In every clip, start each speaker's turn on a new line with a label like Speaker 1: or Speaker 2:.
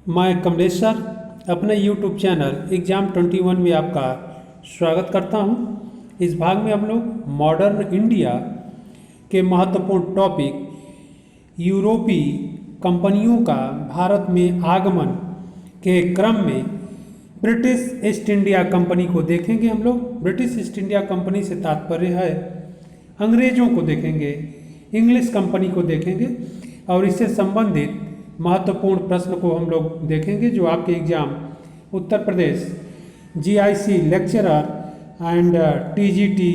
Speaker 1: मैं कमलेश सर अपने YouTube channel exam 21 में आपका स्वागत करता हूं। इस भाग में हम लोग मॉडर्न इंडिया के महत्वपूर्ण टॉपिक यूरोपीय कंपनियों का भारत में आगमन के क्रम में ब्रिटिश ईस्ट इंडिया कंपनी को देखेंगे। हम लोग ब्रिटिश ईस्ट इंडिया कंपनी से तात्पर्य है अंग्रेज़ों को देखेंगे, इंग्लिश कंपनी को देखेंगे और इससे संबंधित महत्वपूर्ण प्रश्न को हम लोग देखेंगे जो आपके exam Uttar Pradesh GIC lecturer and TGT,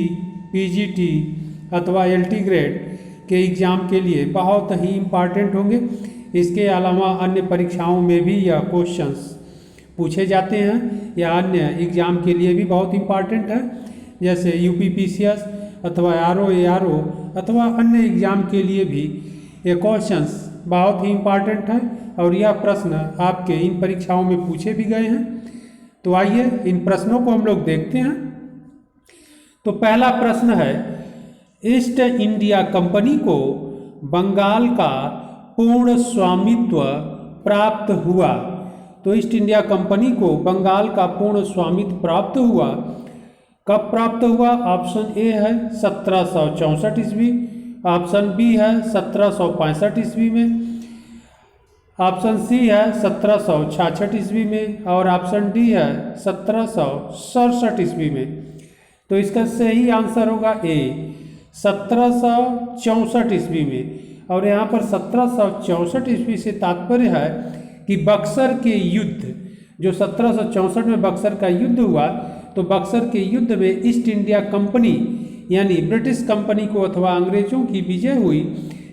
Speaker 1: PGT अथवा एलटी ग्रेड के एग्ज़ाम के लिए बहुत ही इम्पॉर्टेंट होंगे। इसके अलावा अन्य परीक्षाओं में भी यह क्वेश्चंस पूछे जाते हैं या अन्य एग्ज़ाम के लिए भी बहुत इम्पॉर्टेंट है, जैसे यूपीपीसीएस अथवा आरओ अथवा अन्य एग्ज़ाम के लिए भी ये क्वेश्चंस बहुत ही इम्पॉर्टेंट है और यह प्रश्न आपके इन परीक्षाओं में पूछे भी गए हैं। तो आइए इन प्रश्नों को हम लोग देखते हैं। तो पहला प्रश्न है, ईस्ट इंडिया कंपनी को बंगाल का पूर्ण स्वामित्व प्राप्त हुआ। तो ईस्ट इंडिया कंपनी को बंगाल का पूर्ण स्वामित्व प्राप्त हुआ। कब प्राप्त हुआ? ऑप्शन ए है 1764 ईस्वी, ऑप्शन बी है 1765 ईस्वी में, ऑप्शन सी है 1766 ईस्वी में और ऑप्शन डी है 1767 ईस्वी में। तो इसका सही आंसर होगा ए 1764 ईस्वी में। और यहाँ पर 1764 ईस्वी से तात्पर्य है कि बक्सर के युद्ध, जो 1764 में बक्सर का युद्ध हुआ, तो बक्सर के युद्ध में ईस्ट इंडिया कंपनी यानी ब्रिटिश कंपनी को अथवा अंग्रेजों की विजय हुई,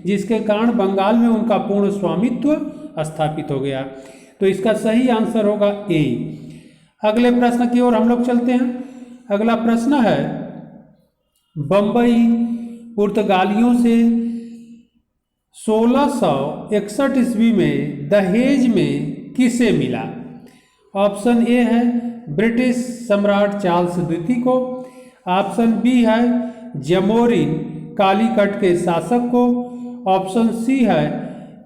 Speaker 1: जिसके कारण बंगाल में उनका पूर्ण स्वामित्व स्थापित हो गया। तो इसका सही आंसर होगा ए। अगले प्रश्न की ओर हम लोग चलते हैं। अगला प्रश्न है, बंबई पुर्तगालियों से 1661 ईस्वी में दहेज में किसे मिला? ऑप्शन ए है ब्रिटिश सम्राट चार्ल्स द्वितीय को, ऑप्शन बी है जमोरिन कालीकट के शासक को, ऑप्शन सी है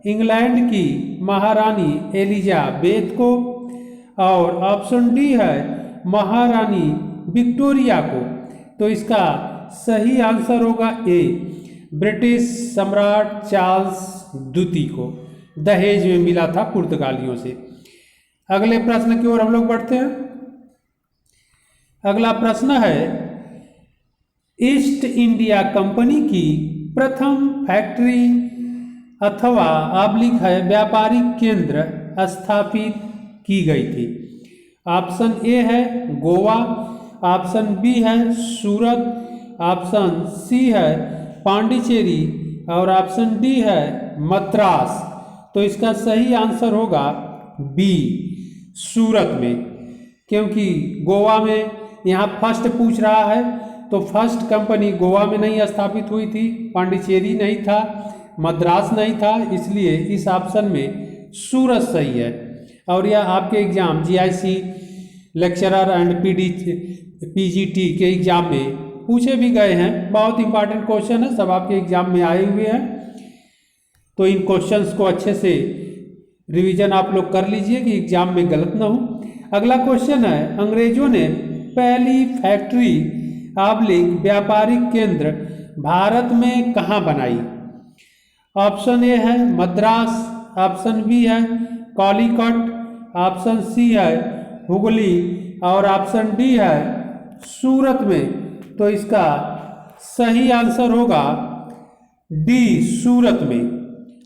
Speaker 1: इंग्लैंड की महारानी एलिजाबेथ को और ऑप्शन डी है महारानी विक्टोरिया को। तो इसका सही आंसर होगा ए ब्रिटिश सम्राट चार्ल्स द्वितीय को दहेज में मिला था पुर्तगालियों से। अगले प्रश्न की ओर हम लोग बढ़ते हैं। अगला प्रश्न है, ईस्ट इंडिया कंपनी की प्रथम फैक्ट्री अथवा आब्लिक है व्यापारिक केंद्र स्थापित की गई थी। ऑप्शन ए है गोवा, ऑप्शन बी है सूरत, ऑप्शन सी है पांडिचेरी और ऑप्शन डी है मद्रास। तो इसका सही आंसर होगा बी सूरत में, क्योंकि गोवा में यहाँ फर्स्ट पूछ रहा है, तो फर्स्ट कंपनी गोवा में नहीं स्थापित हुई थी, पांडिचेरी नहीं था, मद्रास नहीं था, इसलिए इस ऑप्शन में सूरत सही है। और यह आपके exam GIC lecturer and PGT के एग्जाम में पूछे भी गए हैं। बहुत इंपॉर्टेंट क्वेश्चन है, सब आपके एग्जाम में आए हुए हैं। तो इन क्वेश्चंस को अच्छे से रिवीजन आप लोग कर लीजिए कि एग्जाम में गलत ना हो। अगला क्वेश्चन है, अंग्रेजों ने पहली फैक्ट्री आब्लिक व्यापारिक केंद्र भारत में कहाँ बनाई? ऑप्शन ए है मद्रास, ऑप्शन बी है कालीकट, ऑप्शन सी है हुगली और ऑप्शन डी है सूरत में। तो इसका सही आंसर होगा डी सूरत में।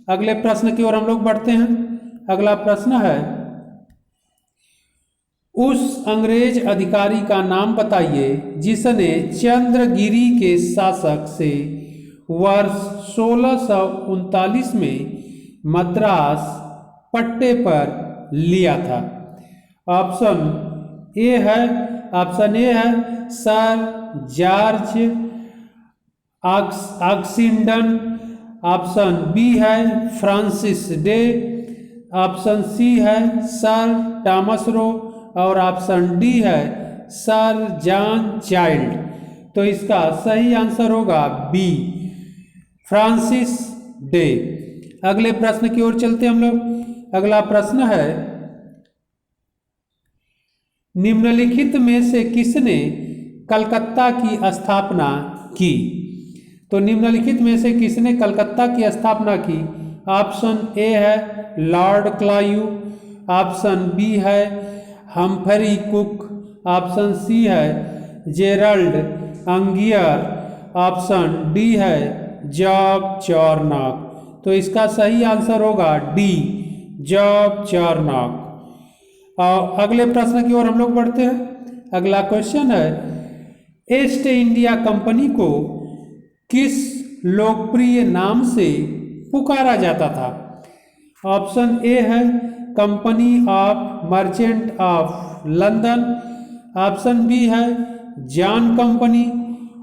Speaker 1: अगले प्रश्न की ओर हम लोग बढ़ते हैं। अगला प्रश्न है, उस अंग्रेज अधिकारी का नाम बताइए जिसने चंद्रगिरी के शासक से वर्ष 1639 में मद्रास पट्टे पर लिया था। ऑप्शन ए है सर जॉर्ज ऑक्सिंडन, ऑप्शन बी है फ्रांसिस डे, ऑप्शन सी है सर थॉमस रो और ऑप्शन डी है सर जॉन चाइल्ड। तो इसका सही आंसर होगा बी फ्रांसिस डे। अगले प्रश्न की ओर चलते हम लोग। अगला प्रश्न है, निम्नलिखित में से किसने कलकत्ता की स्थापना की? तो निम्नलिखित में से किसने कलकत्ता की स्थापना की? ऑप्शन ए है लॉर्ड क्लाइव, ऑप्शन बी है हम्फ्री कुक, ऑप्शन सी है जेरल्ड अंगियर, ऑप्शन डी है जॉब चार्नक। तो इसका सही आंसर होगा डी, जॉब चार्नक। और अगले प्रश्न की ओर हम लोग बढ़ते हैं। अगला क्वेश्चन है, ईस्ट इंडिया कंपनी को किस लोकप्रिय नाम से पुकारा जाता था? ऑप्शन ए है company of merchant of London, option B है जॉन कंपनी,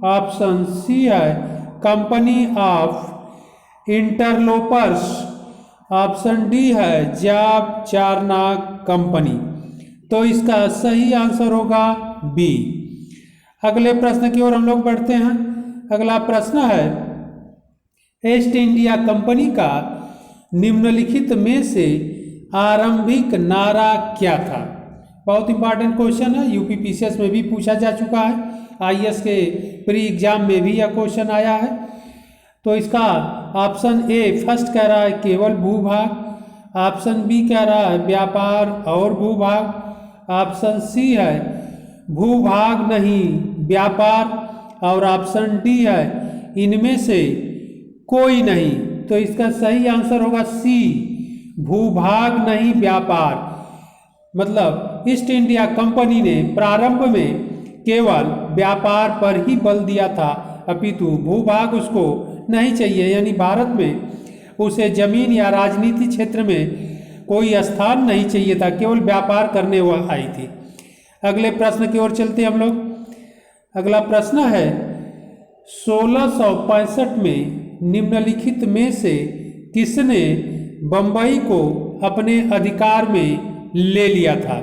Speaker 1: ऑप्शन सी है company of interlopers, option D है जॉब चार्नक कंपनी। तो इसका सही आंसर होगा बी। अगले प्रश्न की ओर हम लोग बढ़ते हैं। अगला प्रश्न है, ईस्ट इंडिया कंपनी का निम्नलिखित में से आरंभिक नारा क्या था? बहुत इंपॉर्टेंट क्वेश्चन है, यूपीपीसीएस में भी पूछा जा चुका है, आईएएस के प्री एग्जाम में भी यह क्वेश्चन आया है। तो इसका ऑप्शन ए फर्स्ट कह रहा है केवल भूभाग, ऑप्शन बी कह रहा है व्यापार और भूभाग, ऑप्शन सी है भूभाग नहीं व्यापार, और ऑप्शन डी है इनमें से कोई नहीं। तो इसका सही आंसर होगा सी, भूभाग नहीं व्यापार। मतलब ईस्ट इंडिया कंपनी ने प्रारंभ में केवल व्यापार पर ही बल दिया था, अपितु भूभाग उसको नहीं चाहिए, यानी भारत में उसे जमीन या राजनीति क्षेत्र में कोई स्थान नहीं चाहिए था, केवल व्यापार करने वह आई थी। अगले प्रश्न की ओर चलते हम लोग। अगला प्रश्न है, 1665 में निम्नलिखित में से किसने बंबई को अपने अधिकार में ले लिया था?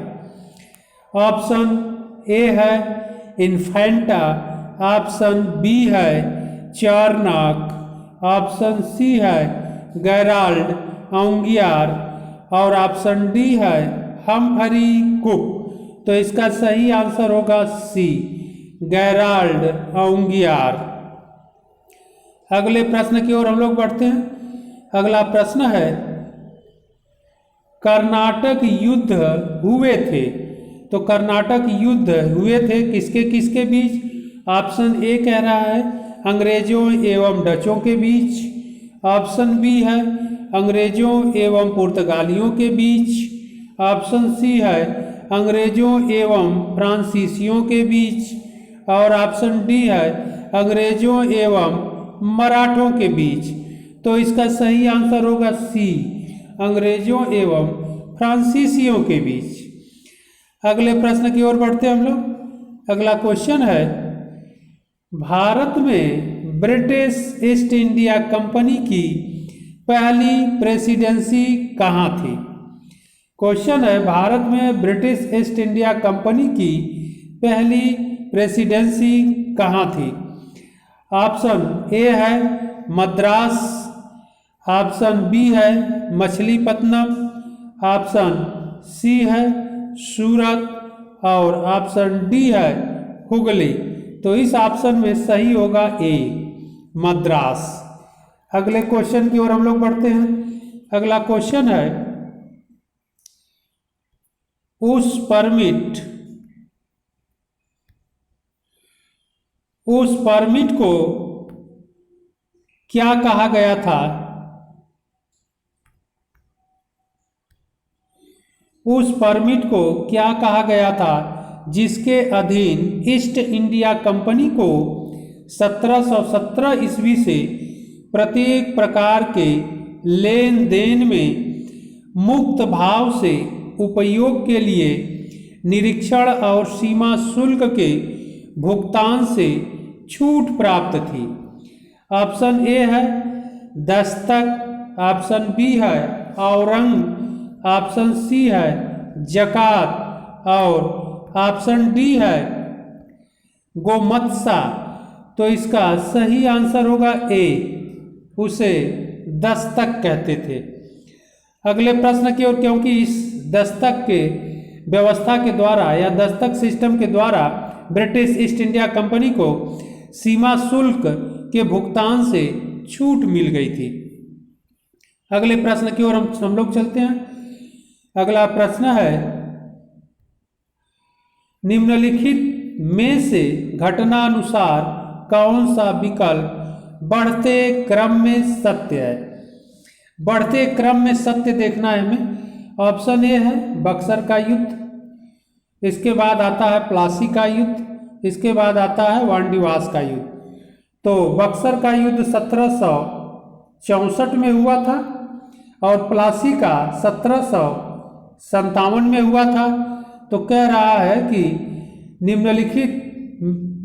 Speaker 1: ऑप्शन ए है इन्फेंटा, ऑप्शन बी है चार्नक, ऑप्शन सी है गेराल्ड औंगियार, और ऑप्शन डी है हम्फ्री कुक। तो इसका सही आंसर होगा सी, गेराल्ड औंगियार। अगले प्रश्न की ओर हम लोग बढ़ते हैं। अगला प्रश्न है, कर्नाटक युद्ध हुए थे, तो कर्नाटक युद्ध हुए थे किसके किसके बीच? ऑप्शन ए कह रहा है अंग्रेजों एवं डचों के बीच, ऑप्शन बी है अंग्रेजों एवं पुर्तगालियों के बीच, ऑप्शन सी है अंग्रेजों एवं फ्रांसीसियों के बीच, और ऑप्शन डी है अंग्रेजों एवं मराठों के बीच। तो इसका सही आंसर होगा सी, अंग्रेजों एवं फ्रांसीसियों के बीच। अगले प्रश्न की ओर बढ़ते हम लोग। अगला क्वेश्चन है, भारत में ब्रिटिश ईस्ट इंडिया कंपनी की पहली प्रेसिडेंसी कहाँ थी? क्वेश्चन है, भारत में ब्रिटिश ईस्ट इंडिया कंपनी की पहली प्रेसिडेंसी कहाँ थी? ऑप्शन ए है मद्रास, ऑप्शन बी है मछलीपट्टनम, ऑप्शन सी है सूरत, और ऑप्शन डी है हुगली। तो इस ऑप्शन में सही होगा ए, मद्रास। अगले क्वेश्चन की ओर हम लोग बढ़ते हैं। अगला क्वेश्चन है, उस परमिट को क्या कहा गया था? उस परमिट को क्या कहा गया था जिसके अधीन ईस्ट इंडिया कंपनी को 1717 ईस्वी से प्रत्येक प्रकार के लेन देन में मुक्त भाव से उपयोग के लिए निरीक्षण और सीमा शुल्क के भुगतान से छूट प्राप्त थी? ऑप्शन ए है दस्तक, ऑप्शन बी है औरंग, ऑप्शन सी है जकात, और ऑप्शन डी है गोमत्सा। तो इसका सही आंसर होगा ए, उसे दस्तक कहते थे। अगले प्रश्न की ओर, क्योंकि इस दस्तक के व्यवस्था के द्वारा या दस्तक सिस्टम के द्वारा ब्रिटिश ईस्ट इंडिया कंपनी को सीमा शुल्क के भुगतान से छूट मिल गई थी। अगले प्रश्न की ओर हम लोग चलते हैं। अगला प्रश्न है, निम्नलिखित में से घटनानुसार कौन सा विकल्प बढ़ते क्रम में सत्य है? बढ़ते क्रम में सत्य देखना है हमें। ऑप्शन ए है बक्सर का युद्ध, इसके बाद आता है प्लासी का युद्ध, इसके बाद आता है वांडीवास का युद्ध। तो बक्सर का युद्ध 1764 में हुआ था और प्लासी का 1757 में हुआ था। तो कह रहा है कि निम्नलिखित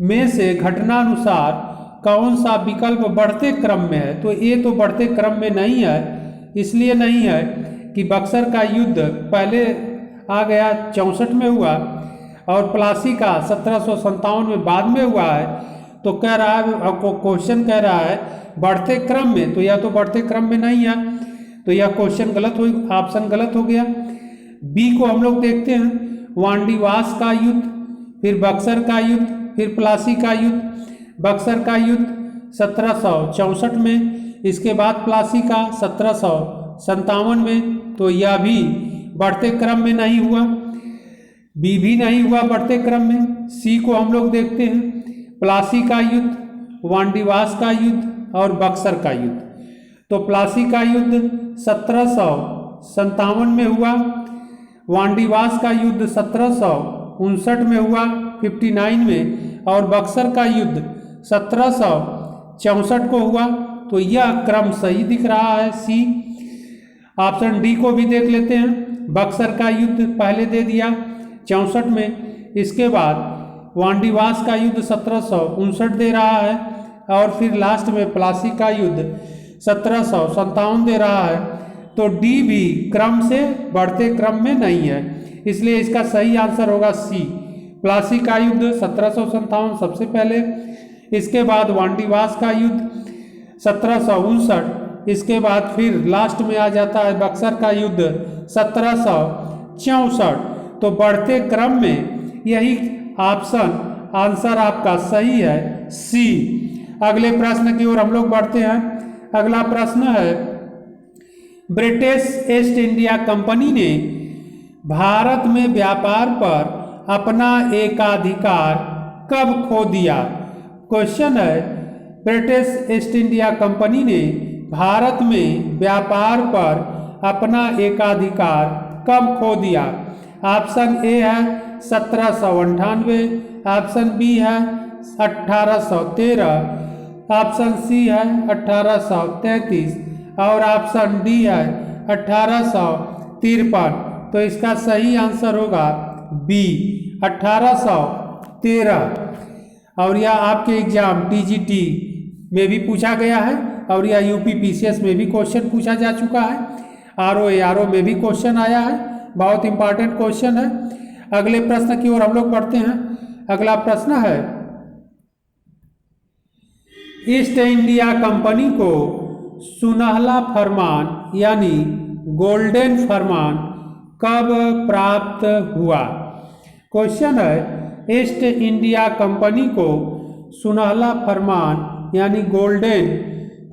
Speaker 1: में से घटनानुसार कौन सा विकल्प बढ़ते क्रम में है? तो ये तो बढ़ते क्रम में नहीं है, इसलिए नहीं है कि बक्सर का युद्ध पहले आ गया 64 में हुआ और प्लासी का 1757 में बाद में हुआ है। तो कह रहा है, आपको क्वेश्चन कह रहा है बढ़ते क्रम में, तो या तो बढ़ते क्रम में नहीं है, तो यह क्वेश्चन गलत हो, ऑप्शन गलत हो गया। बी को हम लोग देखते हैं, वांडीवास का युद्ध, फिर बक्सर का युद्ध, फिर प्लासी का युद्ध। बक्सर का युद्ध 1764 में, इसके बाद प्लासी का 1757 में, तो यह भी बढ़ते क्रम में नहीं हुआ। बी भी नहीं हुआ बढ़ते क्रम में। सी को हम लोग देखते हैं, प्लासी का युद्ध, वांडीवास का युद्ध और बक्सर का युद्ध। तो प्लासी का युद्ध 1757 में हुआ, वांडीवास का युद्ध 1759 में हुआ 59 में, और बक्सर का युद्ध 1764 को हुआ। तो यह क्रम सही दिख रहा है, सी। ऑप्शन डी को भी देख लेते हैं। बक्सर का युद्ध पहले दे दिया 64 में, इसके बाद वांडीवास का युद्ध 1759 दे रहा है और फिर लास्ट में प्लासी का युद्ध 1757 दे रहा है। तो डी भी क्रम से बढ़ते क्रम में नहीं है, इसलिए इसका सही आंसर होगा सी। प्लासी का युद्ध 1757 सबसे पहले, इसके बाद वांडीवास का युद्ध 1759, इसके बाद फिर लास्ट में आ जाता है बक्सर का युद्ध 1764। तो बढ़ते क्रम में यही ऑप्शन आंसर आपका सही है, सी। अगले प्रश्न की ओर हम लोग बढ़ते हैं। अगला प्रश्न है, ब्रिटिश ईस्ट इंडिया कंपनी ने भारत में व्यापार पर अपना एकाधिकार कब खो दिया? क्वेश्चन है, ब्रिटिश ईस्ट इंडिया कंपनी ने भारत में व्यापार पर अपना एकाधिकार कब खो दिया? ऑप्शन ए है 1798, ऑप्शन बी है 1813, ऑप्शन सी है 1833 और ऑप्शन डी है 1853। तो इसका सही आंसर होगा बी 1813। और यह आपके एग्जाम टीजीटी में भी पूछा गया है और यह यूपी पीसीएस में भी क्वेश्चन पूछा जा चुका है, आरओ में भी क्वेश्चन आया है, बहुत इंपॉर्टेंट क्वेश्चन है। अगले प्रश्न की ओर हम लोग पढ़ते हैं। अगला प्रश्न है, ईस्ट इंडिया कंपनी को सुनहला फरमान यानी गोल्डन फरमान कब प्राप्त हुआ? क्वेश्चन है, ईस्ट इंडिया कंपनी को सुनहला फरमान यानी गोल्डन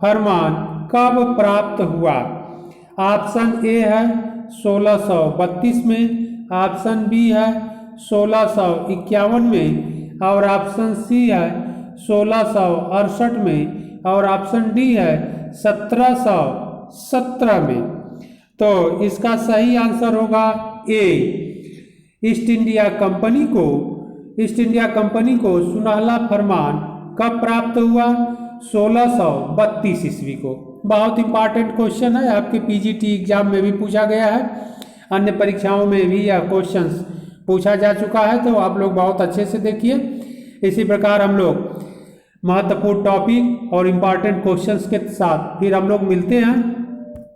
Speaker 1: फरमान कब प्राप्त हुआ? ऑप्शन ए है 1632 में, ऑप्शन बी है 1651 में और ऑप्शन सी है 1668 में और ऑप्शन डी है 1717 में। तो इसका सही आंसर होगा ए। ईस्ट इंडिया कंपनी को सुनहला फरमान कब प्राप्त हुआ? 1632 ईस्वी को। बहुत इंपॉर्टेंट क्वेश्चन है, आपके पीजीटी एग्जाम में भी पूछा गया है, अन्य परीक्षाओं में भी यह क्वेश्चंस पूछा जा चुका है, तो आप लोग बहुत अच्छे से देखिए। इसी प्रकार हम लोग महत्वपूर्ण टॉपिक और इम्पॉर्टेंट क्वेश्चंस के साथ फिर हम लोग मिलते हैं।